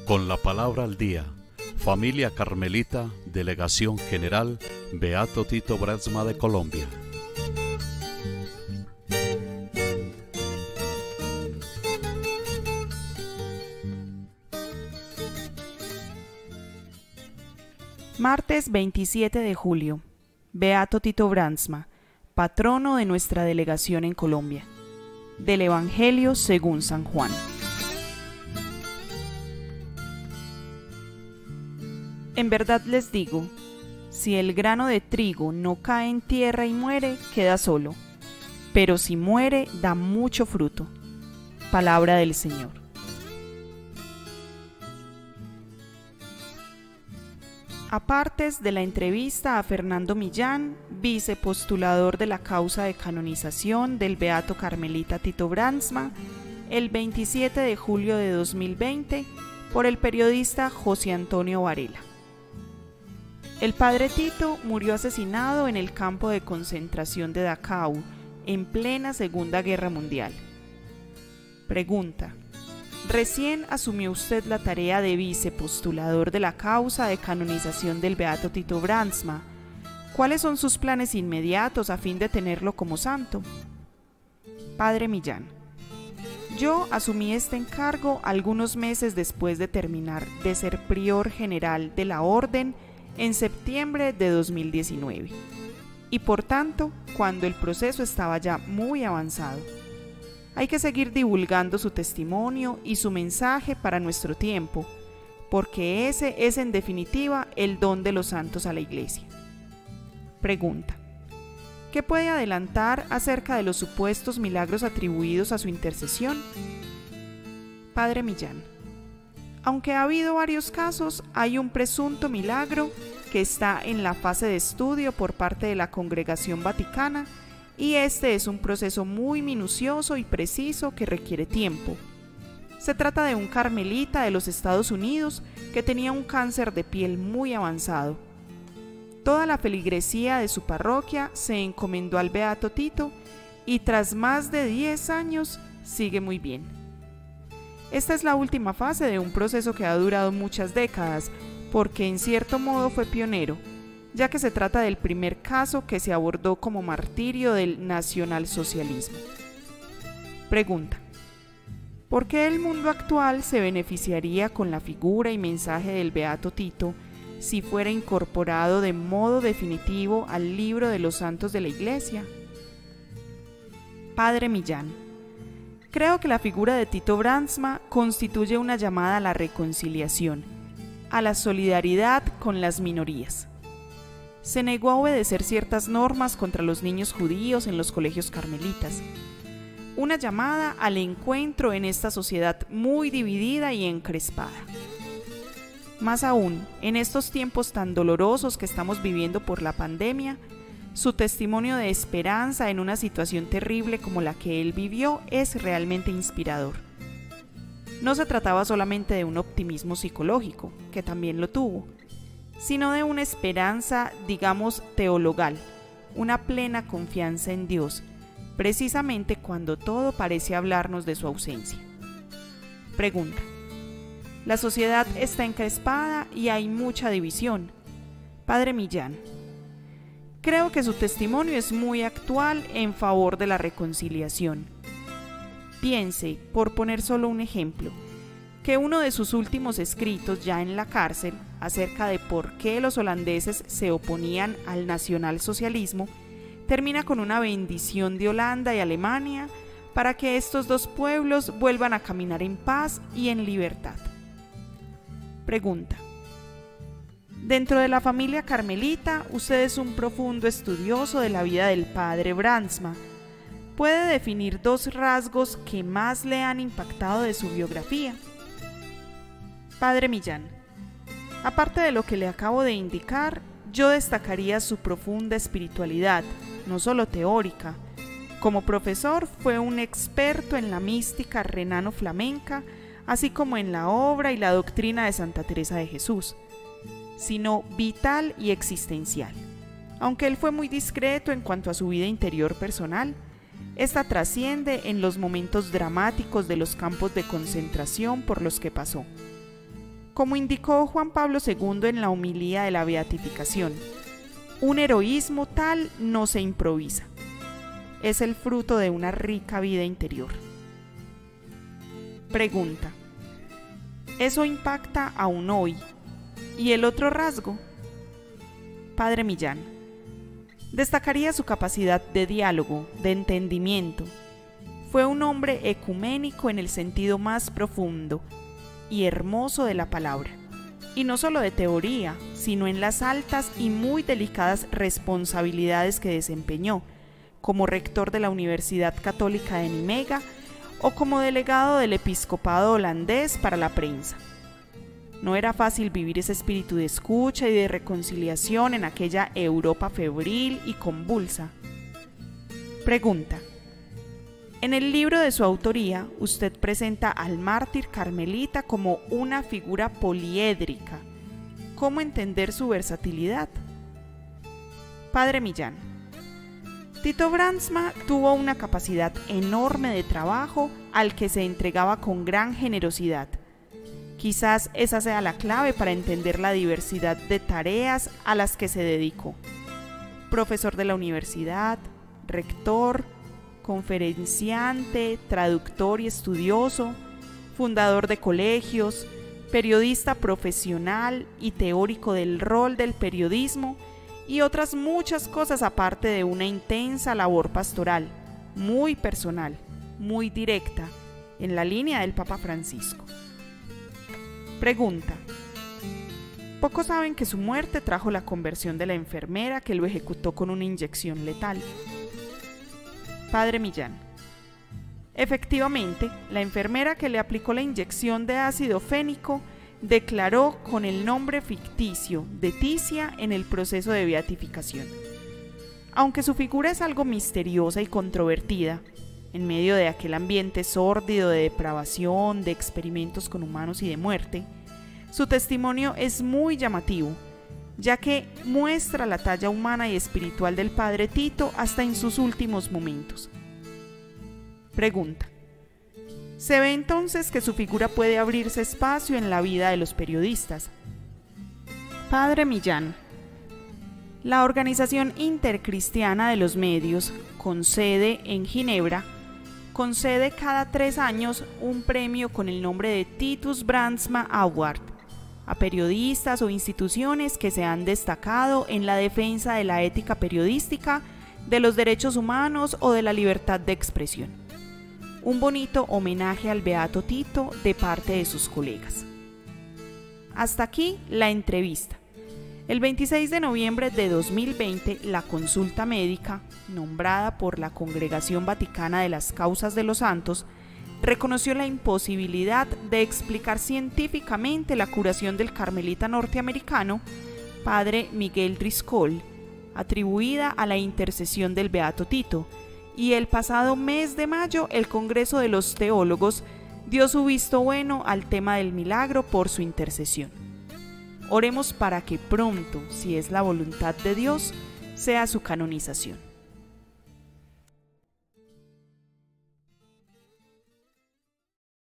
Con la palabra al día, Familia Carmelita, Delegación General, Beato Tito Brandsma de Colombia. Martes 27 de julio. Beato Tito Brandsma, patrono de nuestra delegación en Colombia. Del Evangelio según San Juan. En verdad les digo, si el grano de trigo no cae en tierra y muere, queda solo, pero si muere, da mucho fruto. Palabra del Señor. Apartes de la entrevista a Fernando Millán, vicepostulador de la causa de canonización del Beato Carmelita Tito Brandsma, el 27 de julio de 2020, por el periodista José Antonio Varela. El padre Tito murió asesinado en el campo de concentración de Dachau, en plena Segunda Guerra Mundial. Pregunta: recién asumió usted la tarea de vicepostulador de la causa de canonización del Beato Tito Brandsma. ¿Cuáles son sus planes inmediatos a fin de tenerlo como santo? Padre Millán: yo asumí este encargo algunos meses después de terminar de ser prior general de la Orden en septiembre de 2019, y por tanto, cuando el proceso estaba ya muy avanzado. Hay que seguir divulgando su testimonio y su mensaje para nuestro tiempo, porque ese es en definitiva el don de los santos a la Iglesia. Pregunta: ¿qué puede adelantar acerca de los supuestos milagros atribuidos a su intercesión? Padre Millán: aunque ha habido varios casos, hay un presunto milagro que está en la fase de estudio por parte de la Congregación Vaticana, y este es un proceso muy minucioso y preciso que requiere tiempo. Se trata de un carmelita de los Estados Unidos que tenía un cáncer de piel muy avanzado. Toda la feligresía de su parroquia se encomendó al Beato Tito y tras más de 10 años sigue muy bien. Esta es la última fase de un proceso que ha durado muchas décadas, porque en cierto modo fue pionero, ya que se trata del primer caso que se abordó como martirio del nacionalsocialismo. Pregunta: ¿por qué el mundo actual se beneficiaría con la figura y mensaje del Beato Tito si fuera incorporado de modo definitivo al libro de los santos de la Iglesia? Padre Millán: creo que la figura de Tito Brandsma constituye una llamada a la reconciliación, a la solidaridad con las minorías. Se negó a obedecer ciertas normas contra los niños judíos en los colegios carmelitas. Una llamada al encuentro en esta sociedad muy dividida y encrespada. Más aún, en estos tiempos tan dolorosos que estamos viviendo por la pandemia, su testimonio de esperanza en una situación terrible como la que él vivió es realmente inspirador. No se trataba solamente de un optimismo psicológico, que también lo tuvo, sino de una esperanza, digamos, teologal, una plena confianza en Dios, precisamente cuando todo parece hablarnos de su ausencia. Pregunta: la sociedad está encrespada y hay mucha división. Padre Millán: creo que su testimonio es muy actual en favor de la reconciliación. Piense, por poner solo un ejemplo, que uno de sus últimos escritos ya en la cárcel, acerca de por qué los holandeses se oponían al nacionalsocialismo, termina con una bendición de Holanda y Alemania para que estos dos pueblos vuelvan a caminar en paz y en libertad. Pregunta: dentro de la familia carmelita, usted es un profundo estudioso de la vida del padre Brandsma. ¿Puede definir dos rasgos que más le han impactado de su biografía? Padre Millán: aparte de lo que le acabo de indicar, yo destacaría su profunda espiritualidad, no solo teórica. Como profesor fue un experto en la mística renano-flamenca, así como en la obra y la doctrina de Santa Teresa de Jesús, sino vital y existencial. Aunque él fue muy discreto en cuanto a su vida interior personal, esta trasciende en los momentos dramáticos de los campos de concentración por los que pasó. Como indicó Juan Pablo II en la homilía de la beatificación, un heroísmo tal no se improvisa. Es el fruto de una rica vida interior. Pregunta: ¿eso impacta aún hoy? ¿Y el otro rasgo? Padre Millán: destacaría su capacidad de diálogo, de entendimiento. Fue un hombre ecuménico en el sentido más profundo y hermoso de la palabra, y no solo de teoría, sino en las altas y muy delicadas responsabilidades que desempeñó, como rector de la Universidad Católica de Nimega o como delegado del episcopado holandés para la prensa. No era fácil vivir ese espíritu de escucha y de reconciliación en aquella Europa febril y convulsa. Pregunta: en el libro de su autoría, usted presenta al mártir carmelita como una figura poliédrica. ¿Cómo entender su versatilidad? Padre Millán: Tito Brandsma tuvo una capacidad enorme de trabajo al que se entregaba con gran generosidad. Quizás esa sea la clave para entender la diversidad de tareas a las que se dedicó. Profesor de la universidad, rector, conferenciante, traductor y estudioso, fundador de colegios, periodista profesional y teórico del rol del periodismo y otras muchas cosas aparte de una intensa labor pastoral, muy personal, muy directa, en la línea del Papa Francisco. Pregunta: pocos saben que su muerte trajo la conversión de la enfermera que lo ejecutó con una inyección letal. Padre Millán: efectivamente, la enfermera que le aplicó la inyección de ácido fénico declaró con el nombre ficticio de Ticia en el proceso de beatificación. Aunque su figura es algo misteriosa y controvertida, en medio de aquel ambiente sórdido de depravación, de experimentos con humanos y de muerte, su testimonio es muy llamativo, ya que muestra la talla humana y espiritual del padre Tito hasta en sus últimos momentos. Pregunta: ¿se ve entonces que su figura puede abrirse espacio en la vida de los periodistas? Padre Millán: la Organización Intercristiana de los Medios, con sede en Ginebra, concede cada 3 años un premio con el nombre de Titus Brandsma Award a periodistas o instituciones que se han destacado en la defensa de la ética periodística, de los derechos humanos o de la libertad de expresión. Un bonito homenaje al Beato Tito de parte de sus colegas. Hasta aquí la entrevista. El 26 de noviembre de 2020, la consulta médica, nombrada por la Congregación Vaticana de las Causas de los Santos, reconoció la imposibilidad de explicar científicamente la curación del carmelita norteamericano, padre Miguel Driscoll, atribuida a la intercesión del Beato Tito, y el pasado mes de mayo el Congreso de los Teólogos dio su visto bueno al tema del milagro por su intercesión. Oremos para que pronto, si es la voluntad de Dios, sea su canonización.